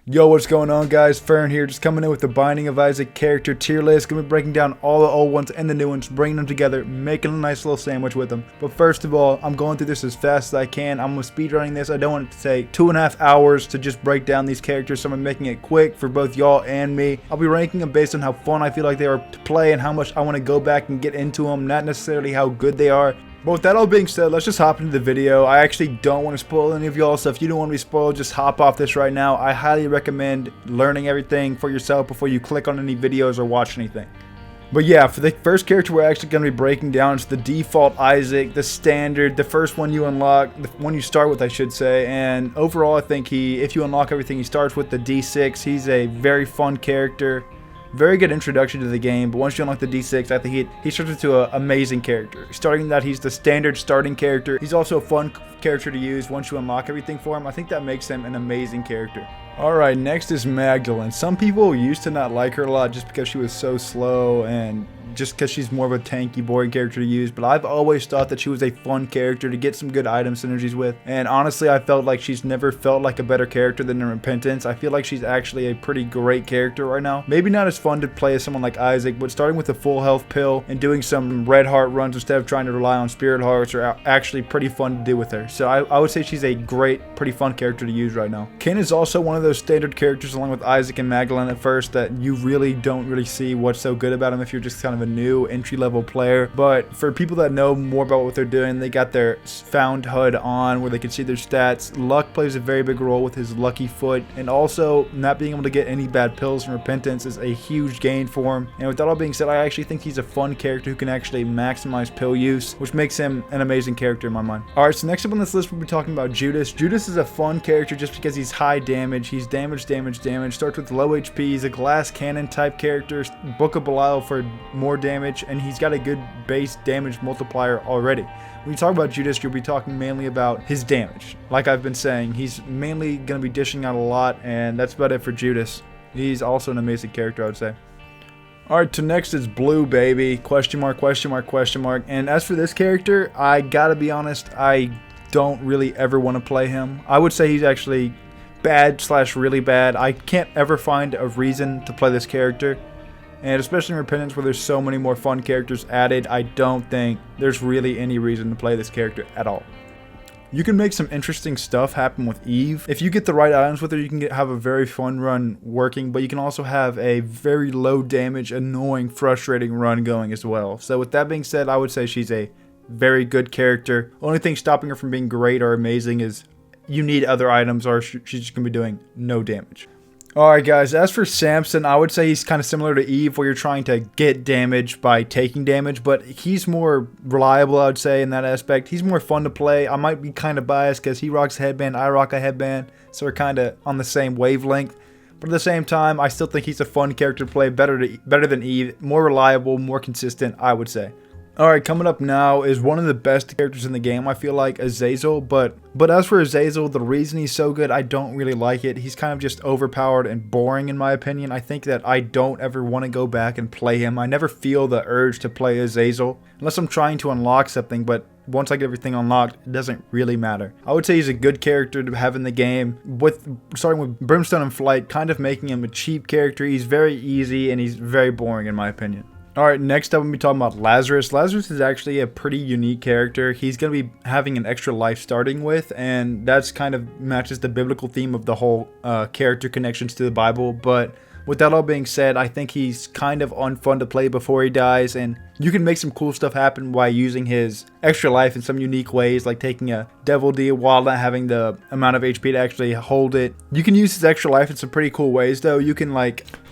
Yo, what's going on, guys? Fern here, just coming in with the Binding of Isaac character tier list. Gonna be breaking down all the old ones and the new ones, bringing them together, making a nice little sandwich with them. But first of all, I'm going through this as fast as I can. I'm gonna speedrunning this. I don't want it to take 2.5 hours to just break down these characters, so I'm making it quick for both y'all and me. I'll be ranking them based on how fun I feel like they are to play and how much I want to go back and get into them, not necessarily how good they are. But with that all being said, let's just hop into the video. I actually don't want to spoil any of y'all, so if you don't want to be spoiled, just hop off this right now. I highly recommend learning everything for yourself before you click on any videos or watch anything. But yeah, for the first character we're actually going to be breaking down is the default Isaac, the standard, the first one you unlock, the one you start with I should say. And overall I think if you unlock everything, he starts with the D6. He's a very fun character. Very good introduction to the game, but once you unlock the D6, I think he starts into an amazing character. Starting that, he's the standard starting character. He's also a fun character to use once you unlock everything for him. I think that makes him an amazing character. Alright, next is Magdalene. Some people used to not like her a lot just because she was so slow and just because she's more of a tanky, boring character to use, but I've always thought that she was a fun character to get some good item synergies with, and honestly I felt like she's never felt like a better character than in Repentance. I feel like she's actually a pretty great character right now. Maybe not as fun to play as someone like Isaac, but starting with a full health pill and doing some red heart runs instead of trying to rely on spirit hearts are actually pretty fun to do with her. So I would say she's a great, pretty fun character to use right now. Ken is also one of those standard characters along with Isaac and Magdalene at first that you really don't see what's so good about him if you're just kind of a new entry-level player. But for people that know more about what they're doing, they got their found HUD on where they can see their stats. Luck plays a very big role with his lucky foot, and also not being able to get any bad pills from Repentance is a huge gain for him. And with that all being said, I actually think he's a fun character who can actually maximize pill use, which makes him an amazing character in my mind. Alright, so next up on this list we'll be talking about Judas. Judas is a fun character just because he's high damage. He's damage, starts with low HP. He's a glass cannon type character. Book of Belial for more damage, and he's got a good base damage multiplier already. When you talk about Judas, you'll be talking mainly about his damage. Like I've been saying, he's mainly going to be dishing out a lot, and that's about it for Judas. He's also an amazing character, I would say. Alright, so next is Blue Baby. Question mark, question mark, question mark. And as for this character, I gotta be honest, I don't really ever want to play him. I would say he's actually bad / really bad. I can't ever find a reason to play this character. And especially in Repentance where there's so many more fun characters added, I don't think there's really any reason to play this character at all. You can make some interesting stuff happen with Eve. If you get the right items with her, you can have a very fun run working, but you can also have a very low damage, annoying, frustrating run going as well. So with that being said, I would say she's a very good character. Only thing stopping her from being great or amazing is you need other items or she's just going to be doing no damage. Alright guys, as for Samson, I would say he's kind of similar to Eve where you're trying to get damage by taking damage, but he's more reliable, I would say, in that aspect. He's more fun to play. I might be kind of biased because he rocks a headband, I rock a headband, so we're kind of on the same wavelength. But at the same time, I still think he's a fun character to play, better than Eve, more reliable, more consistent, I would say. Alright, coming up now is one of the best characters in the game, I feel like, Azazel, but as for Azazel, the reason he's so good, I don't really like it. He's kind of just overpowered and boring in my opinion. I think that I don't ever want to go back and play him. I never feel the urge to play Azazel, unless I'm trying to unlock something, but once I get everything unlocked, it doesn't really matter. I would say he's a good character to have in the game, starting with Brimstone and Flight, kind of making him a cheap character. He's very easy, and he's very boring in my opinion. Alright, next up I'm going to be talking about Lazarus. Lazarus is actually a pretty unique character. He's going to be having an extra life starting with, and that's kind of matches the biblical theme of the whole character connections to the Bible. But with that all being said, I think he's kind of unfun to play before he dies, and you can make some cool stuff happen by using his extra life in some unique ways, like taking a Devil Deal while not having the amount of HP to actually hold it. You can use his extra life in some pretty cool ways, though. You can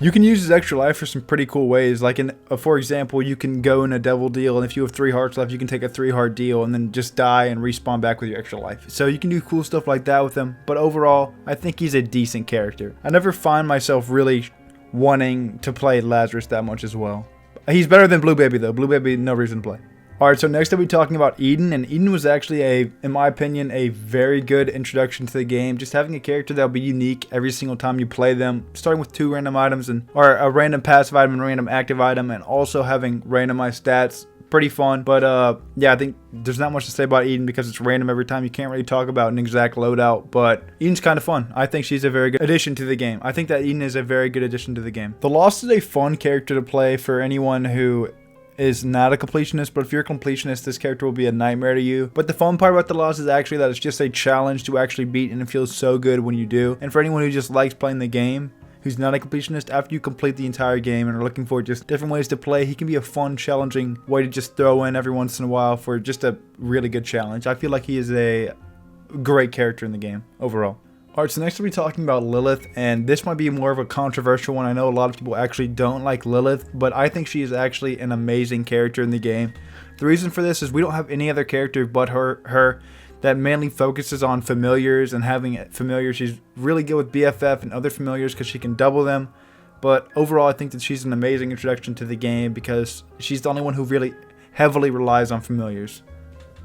use his extra life for some pretty cool ways. Like for example, you can go in a Devil Deal, and if you have 3 hearts left, you can take a 3-heart deal and then just die and respawn back with your extra life. So you can do cool stuff like that with him. But overall, I think he's a decent character. I never find myself really wanting to play Lazarus that much as well. He's better than Blue Baby though. Blue Baby, no reason to play. Alright, so next I'll be talking about Eden, and Eden was actually in my opinion, a very good introduction to the game. Just having a character that'll be unique every single time you play them, starting with 2 random items or a random passive item and a random active item, and also having randomized stats pretty fun. But yeah, I think there's not much to say about Eden because it's random every time. You can't really talk about an exact loadout, but Eden's kind of fun. I think she's a very good addition to the game. I think that Eden is a very good addition to the game. The Lost is a fun character to play for anyone who is not a completionist, but if you're a completionist, this character will be a nightmare to you. But the fun part about the Lost is actually that it's just a challenge to actually beat, and it feels so good when you do. And for anyone who just likes playing the game, who's not a completionist, after you complete the entire game and are looking for just different ways to play, he can be a fun, challenging way to just throw in every once in a while for just a really good challenge. I feel like he is a great character in the game overall. Alright, so next we'll be talking about Lilith, and this might be more of a controversial one. I know a lot of people actually don't like Lilith, but I think she is actually an amazing character in the game. The reason for this is we don't have any other character but her that mainly focuses on familiars and having familiars. She's really good with BFF and other familiars because she can double them. But overall, I think that she's an amazing introduction to the game because she's the only one who really heavily relies on familiars.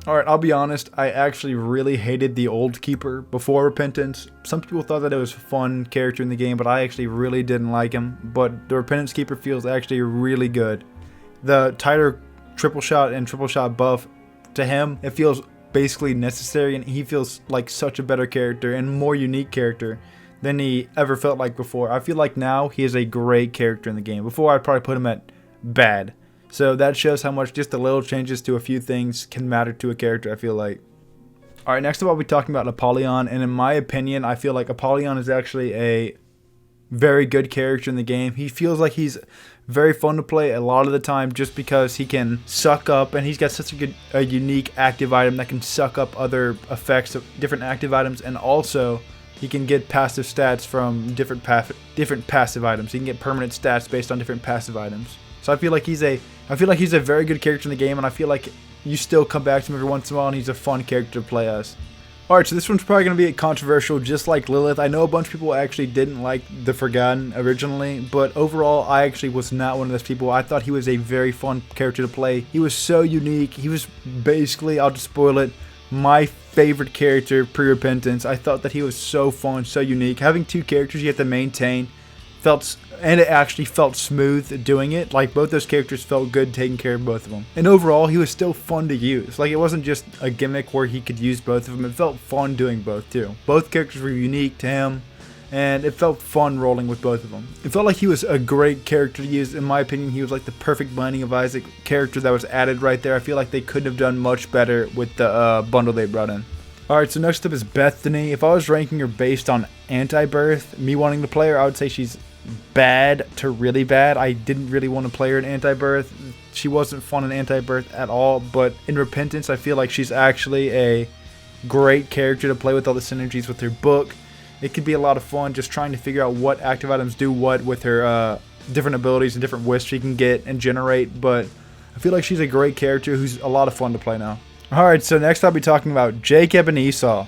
Alright, I'll be honest, I actually really hated the Old Keeper before Repentance. Some people thought that it was a fun character in the game, but I actually really didn't like him. But the Repentance Keeper feels actually really good. The tighter triple shot and triple shot buff to him, it feels basically necessary, and he feels like such a better character and more unique character than he ever felt like before. I feel like now he is a great character in the game. Before, I'd probably put him at bad. So that shows how much just the little changes to a few things can matter to a character, I feel like. Alright, next up I'll be talking about Apollyon, and in my opinion, I feel like Apollyon is actually a very good character in the game. He feels like he's very fun to play a lot of the time just because he can suck up, and he's got such a unique active item that can suck up other effects of different active items, and also he can get passive stats from different passive items. He can get permanent stats based on different passive items. So I feel like he's a very good character in the game, and I feel like you still come back to him every once in a while, and he's a fun character to play as. Alright, so this one's probably going to be controversial, just like Lilith. I know a bunch of people actually didn't like the Forgotten originally, but overall, I actually was not one of those people. I thought he was a very fun character to play. He was so unique. He was basically, I'll just spoil it, my favorite character pre-Repentance. I thought that he was so fun, so unique. Having two characters you have to maintain and it actually felt smooth doing it. Like, both those characters felt good taking care of both of them. And overall, he was still fun to use. Like, it wasn't just a gimmick where he could use both of them. It felt fun doing both too. Both characters were unique to him, and it felt fun rolling with both of them. It felt like he was a great character to use. In my opinion, he was like the perfect Binding of Isaac character that was added right there. I feel like they couldn't have done much better with the bundle they brought in. Alright, so next up is Bethany. If I was ranking her based on Anti-Birth, me wanting to play her, I would say she's bad to really bad. I didn't really want to play her in Anti-Birth. She wasn't fun in Anti-Birth at all, but in Repentance, I feel like she's actually a great character to play with all the synergies with her book. It could be a lot of fun just trying to figure out what active items do what with her different abilities and different wisps she can get and generate, but I feel like she's a great character who's a lot of fun to play now. Alright, so next I'll be talking about Jacob and Esau.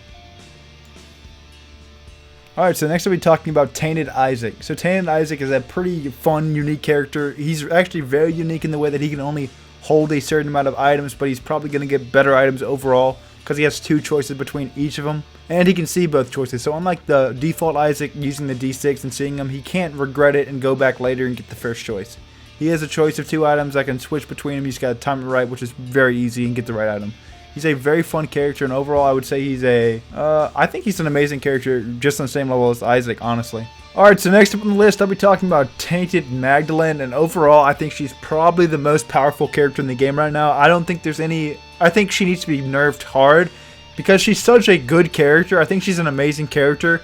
Alright, so next I'll be talking about Tainted Isaac. So Tainted Isaac is a pretty fun, unique character. He's actually very unique in the way that he can only hold a certain amount of items, but he's probably going to get better items overall because he has two choices between each of them. And he can see both choices. So unlike the default Isaac using the D6 and seeing them, he can't regret it and go back later and get the first choice. He has a choice of two items that can switch between them. He's got to time it right, which is very easy, and get the right item. He's a very fun character, and overall I would say he's I think he's an amazing character, just on the same level as Isaac, honestly. Alright, so next up on the list, I'll be talking about Tainted Magdalene, and overall I think she's probably the most powerful character in the game right now. I don't think there's any, I think she needs to be nerfed hard, because she's such a good character. I think she's an amazing character,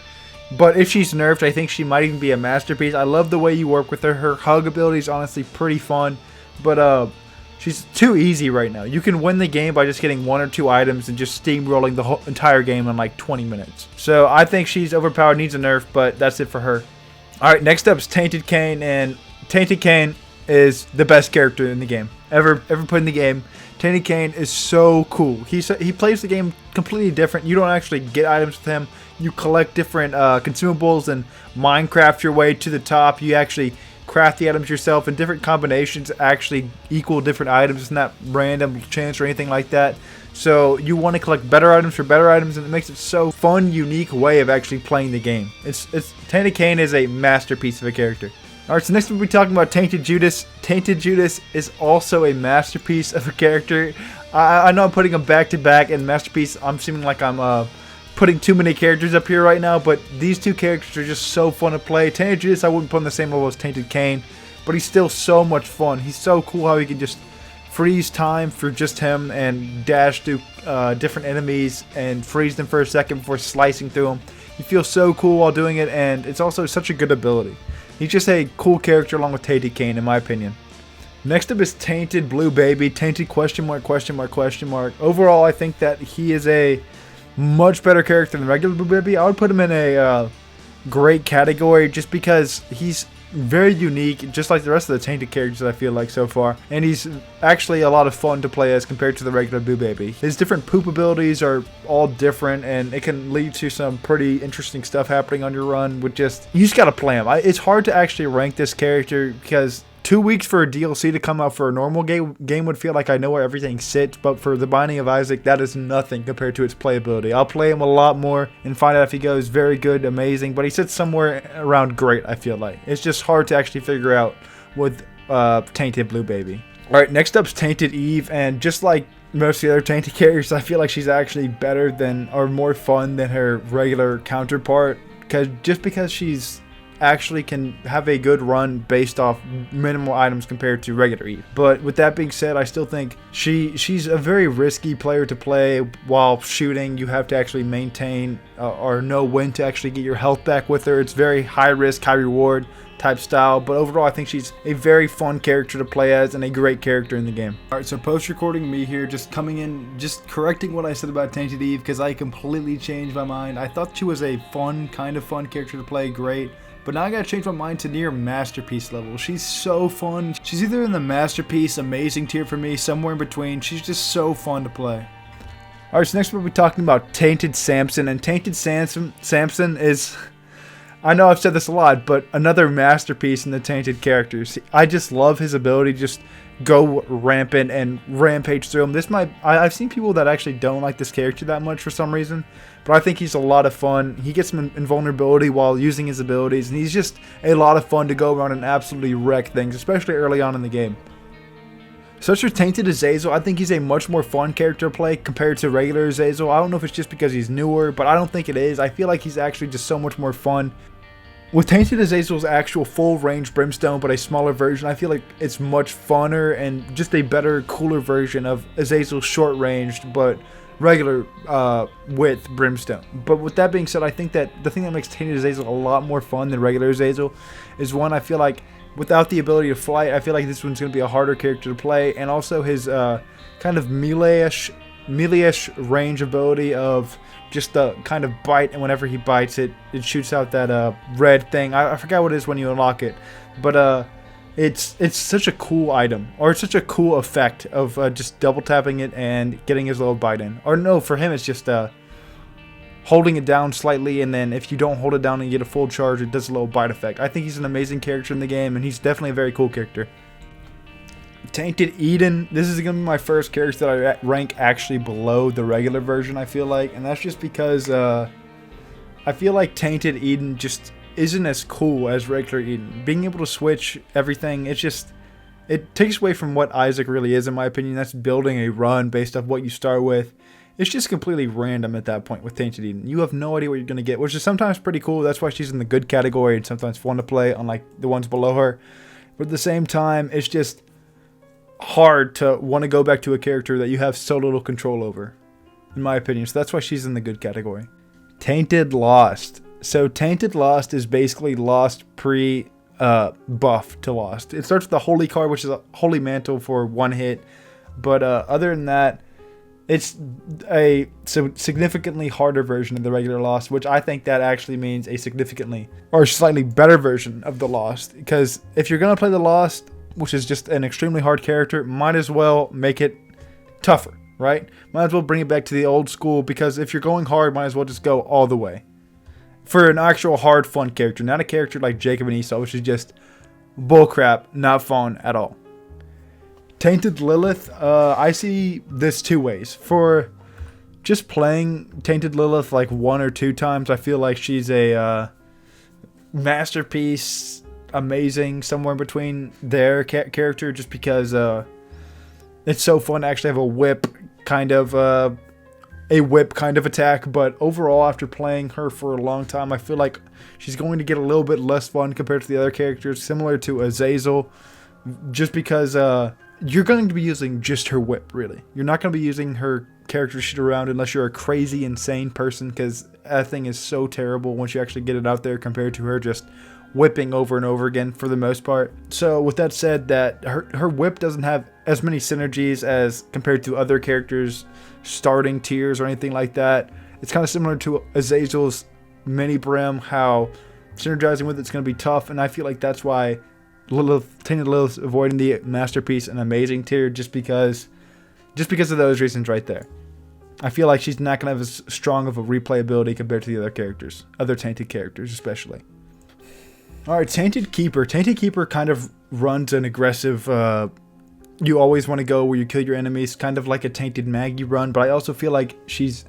but if she's nerfed, I think she might even be a masterpiece. I love the way you work with her. Her hug ability is honestly pretty fun, but she's too easy right now. You can win the game by just getting one or two items and just steamrolling the whole entire game in like 20 minutes. So I think she's overpowered, needs a nerf, but that's it for her. Alright, next up is Tainted Cain, and Tainted Cain is the best character in the game. Ever put in the game. Tainted Cain is so cool. He plays the game completely different. You don't actually get items with him. You collect different consumables and Minecraft your way to the top. You actually craft the items yourself, and different combinations actually equal different items. It's not random chance or anything like that. So you want to collect better items for better items, and it makes it so fun, unique way of actually playing the game. Tainted Cain is a masterpiece of a character. Alright, so next we'll be talking about Tainted Judas. Tainted Judas is also a masterpiece of a character. I know I'm putting them back to back, and masterpiece, I'm seeming like I'm putting too many characters up here right now, but these two characters are just so fun to play. Tainted Judas I wouldn't put on the same level as Tainted Cain, but he's still so much fun. He's so cool how he can just freeze time for just him and dash through different enemies and freeze them for a second before slicing through them. He feels so cool while doing it, and it's also such a good ability. He's just a cool character along with Tainted Cain, in my opinion. Next up is Tainted Blue Baby. Tainted question mark, question mark, question mark. Overall, I think that he is a much better character than regular Blue Baby. I would put him in a great category just because he's very unique, just like the rest of the Tainted characters I feel like so far. And he's actually a lot of fun to play as compared to the regular Blue Baby. His different poop abilities are all different, and it can lead to some pretty interesting stuff happening on your run with you just gotta play him. It's hard to actually rank this character because 2 weeks for a DLC to come out for a normal game would feel like I know where everything sits, but for the Binding of Isaac, that is nothing compared to its playability. I'll play him a lot more and find out if he goes very good, amazing, but he sits somewhere around great, I feel like. It's just hard to actually figure out with Tainted Blue Baby. Alright, next up's Tainted Eve, and just like most of the other Tainted characters, I feel like she's actually better than, or more fun than her regular counterpart, because she's actually can have a good run based off minimal items compared to regular Eve. But with that being said, I still think she's a very risky player to play while shooting. You have to actually maintain or know when to actually get your health back with her. It's very high risk, high reward type style, but overall I think she's a very fun character to play as and a great character in the game. Alright, so post-recording me here, just coming in, just correcting what I said about Tainted Eve because I completely changed my mind. I thought she was a kind of fun character to play, great. But now I gotta change my mind to near masterpiece level. She's so fun. She's either in the masterpiece, amazing tier for me, somewhere in between. She's just so fun to play. Alright, so next we'll be talking about Tainted Samson. And Tainted Samson is, I know I've said this a lot, but another masterpiece in the Tainted characters. I just love his ability to just go rampant and rampage through him. I've seen people that actually don't like this character that much for some reason, but I think he's a lot of fun. He gets some invulnerability while using his abilities, and he's just a lot of fun to go around and absolutely wreck things, especially early on in the game. Such as Tainted Azazel, I think he's a much more fun character to play compared to regular Azazel. I don't know if it's just because he's newer, but I don't think it is. I feel like he's actually just so much more fun. With Tainted Azazel's actual full range Brimstone, but a smaller version, I feel like it's much funner and just a better, cooler version of Azazel's short ranged, but regular width Brimstone. But with that being said, I think that the thing that makes Tainted Azazel a lot more fun than regular Azazel is one, I feel like without the ability to fly, I feel like this one's going to be a harder character to play, and also his kind of melee-ish range ability of just the kind of bite, and whenever he bites it shoots out that red thing. I forgot what it is when you unlock it, but it's such a cool item, or it's such a cool effect of just double tapping it and getting his little bite in. Or no, for him it's just holding it down slightly, and then if you don't hold it down and you get a full charge, it does a little bite effect. I think he's an amazing character in the game, and he's definitely a very cool character. Tainted Eden, this is going to be my first character that I rank actually below the regular version, I feel like, and that's just because I feel like Tainted Eden just isn't as cool as regular Eden. Being able to switch everything, it takes away from what Isaac really is, in my opinion. That's building a run based off what you start with. It's just completely random at that point with Tainted Eden. You have no idea what you're going to get, which is sometimes pretty cool. That's why she's in the good category and sometimes fun to play, unlike the ones below her. But at the same time, it's just hard to want to go back to a character that you have so little control over, in my opinion. So that's why she's in the good category. Tainted Lost. So Tainted Lost is basically Lost buff to Lost. It starts with the Holy card, which is a Holy Mantle for one hit, but other than that, it's a significantly harder version of the regular Lost, which I think that actually means a significantly or slightly better version of the Lost, because if you're going to play the Lost, which is just an extremely hard character, might as well make it tougher, right? Might as well bring it back to the old school, because if you're going hard, might as well just go all the way. For an actual hard, fun character, not a character like Jacob and Esau, which is just bullcrap, not fun at all. Tainted Lilith, I see this two ways. For just playing Tainted Lilith like 1 or 2 times, I feel like she's a masterpiece amazing, somewhere in between their character, just because it's so fun to actually have a whip kind of attack. But overall, after playing her for a long time, I feel like she's going to get a little bit less fun compared to the other characters, similar to Azazel, just because you're going to be using just her whip, really. You're not going to be using her character sheet around unless you're a crazy, insane person, because that thing is so terrible once you actually get it out there compared to her just whipping over and over again for the most part. So with that said, that her whip doesn't have as many synergies as compared to other characters starting tiers or anything like that. It's kind of similar to Azazel's mini Brim, how synergizing with it's going to be tough, and I feel like that's why Tainted Lilith's avoiding the Masterpiece and Amazing tier, just because of those reasons right there. I feel like she's not going to have as strong of a replayability compared to the other characters, other Tainted characters especially. Alright, Tainted Keeper. Tainted Keeper kind of runs an aggressive, you always want to go where you kill your enemies, kind of like a Tainted Maggie run, but I also feel like he's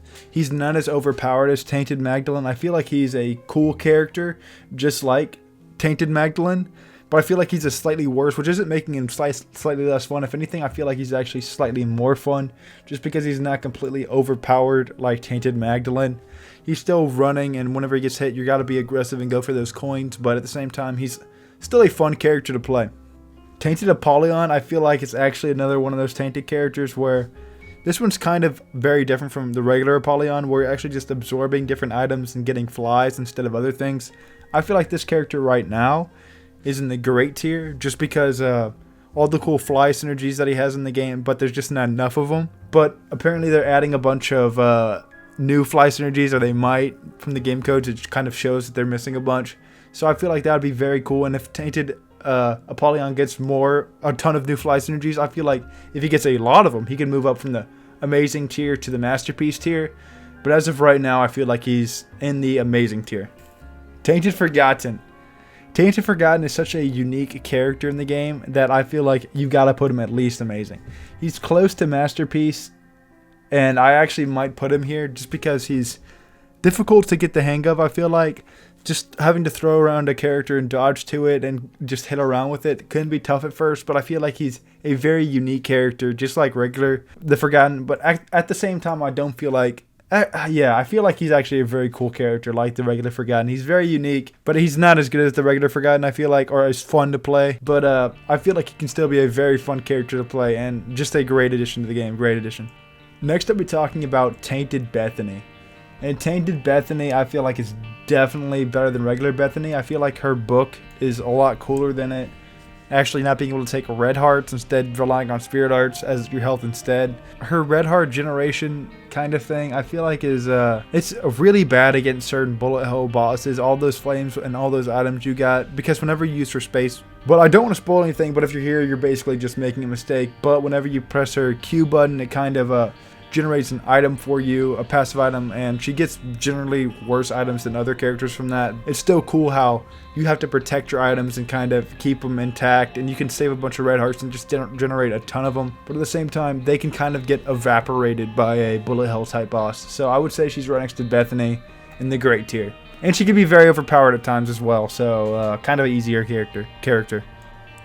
not as overpowered as Tainted Magdalene. I feel like he's a cool character, just like Tainted Magdalene, but I feel like he's a slightly worse, which isn't making him slightly less fun. If anything, I feel like he's actually slightly more fun, just because he's not completely overpowered like Tainted Magdalene. He's still running, and whenever he gets hit, you got to be aggressive and go for those coins, but at the same time, he's still a fun character to play. Tainted Apollyon, I feel like it's actually another one of those Tainted characters where this one's kind of very different from the regular Apollyon, where you're actually just absorbing different items and getting flies instead of other things. I feel like this character right now is in the great tier, just because all the cool fly synergies that he has in the game, but there's just not enough of them. But apparently they're adding a bunch of new fly synergies, or they might, from the game codes. It kind of shows that they're missing a bunch. So I feel like that would be very cool, and if Tainted Apollyon gets a ton of new fly synergies, I feel like if he gets a lot of them, he can move up from the Amazing tier to the Masterpiece tier. But as of right now, I feel like he's in the Amazing tier. Tainted Forgotten. Tainted Forgotten is such a unique character in the game that I feel like you gotta put him at least Amazing. He's close to Masterpiece, and I actually might put him here just because he's difficult to get the hang of. I feel like just having to throw around a character and dodge to it and just hit around with it can be tough at first, but I feel like he's a very unique character, just like regular the Forgotten. But at the same time, I don't feel like I feel like he's actually a very cool character like the regular Forgotten. He's very unique, but he's not as good as the regular Forgotten, I feel like, or as fun to play. But I feel like he can still be a very fun character to play, and just a great addition to the game. Great addition. Next I'll be talking about Tainted Bethany. And Tainted Bethany, I feel like is definitely better than regular Bethany. I feel like her book is a lot cooler than it. Actually not being able to take red hearts, instead relying on spirit hearts as your health instead. Her red heart generation kind of thing, I feel like is it's really bad against certain bullet hole bosses, all those flames and all those items you got, because whenever you use her space, but I don't want to spoil anything, but if you're here, you're basically just making a mistake. But whenever you press her Q button, it kind of generates an item for you, a passive item, and she gets generally worse items than other characters from that. It's still cool how you have to protect your items and kind of keep them intact, and you can save a bunch of red hearts and just generate a ton of them, but at the same time they can kind of get evaporated by a bullet hell type boss. So I would say she's right next to Bethany in the great tier, and she can be very overpowered at times as well, so kind of an easier character.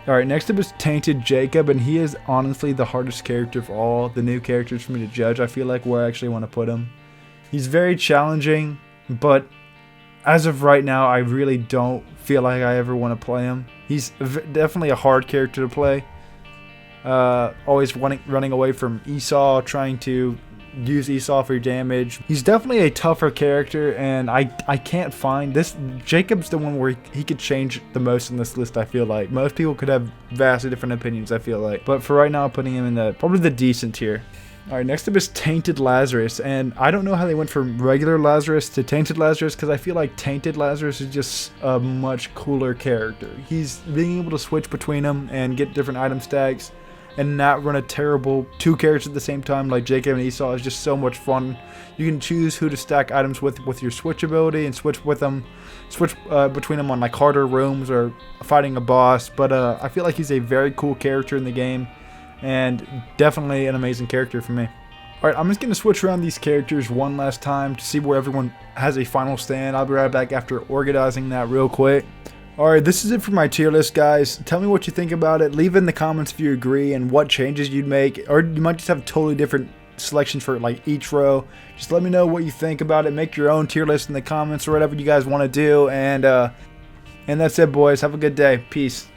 Alright, next up is Tainted Jacob, and he is honestly the hardest character of all the new characters for me to judge. I feel like where I actually want to put him. He's very challenging, but as of right now, I really don't feel like I ever want to play him. He's definitely a hard character to play. Always running away from Esau, trying to use Esau for damage. He's definitely a tougher character, and I can't find this. Jacob's the one where he could change the most in this list. I feel like most people could have vastly different opinions, I feel like, but for right now I'm putting him in probably the decent tier. Alright, next up is Tainted Lazarus, and I don't know how they went from regular Lazarus to Tainted Lazarus, because I feel like Tainted Lazarus is just a much cooler character. He's being able to switch between them and get different item stacks and not run a terrible two characters at the same time like Jacob and Esau is just so much fun. You can choose who to stack items with your switch ability and switch between them on like harder rooms or fighting a boss. But I feel like he's a very cool character in the game, and definitely an amazing character for me. Alright, I'm just going to switch around these characters one last time to see where everyone has a final stand. I'll be right back after organizing that real quick. Alright, this is it for my tier list, guys. Tell me what you think about it. Leave in the comments if you agree and what changes you'd make. Or you might just have totally different selections for like each row. Just let me know what you think about it. Make your own tier list in the comments or whatever you guys want to do. And that's it, boys. Have a good day. Peace.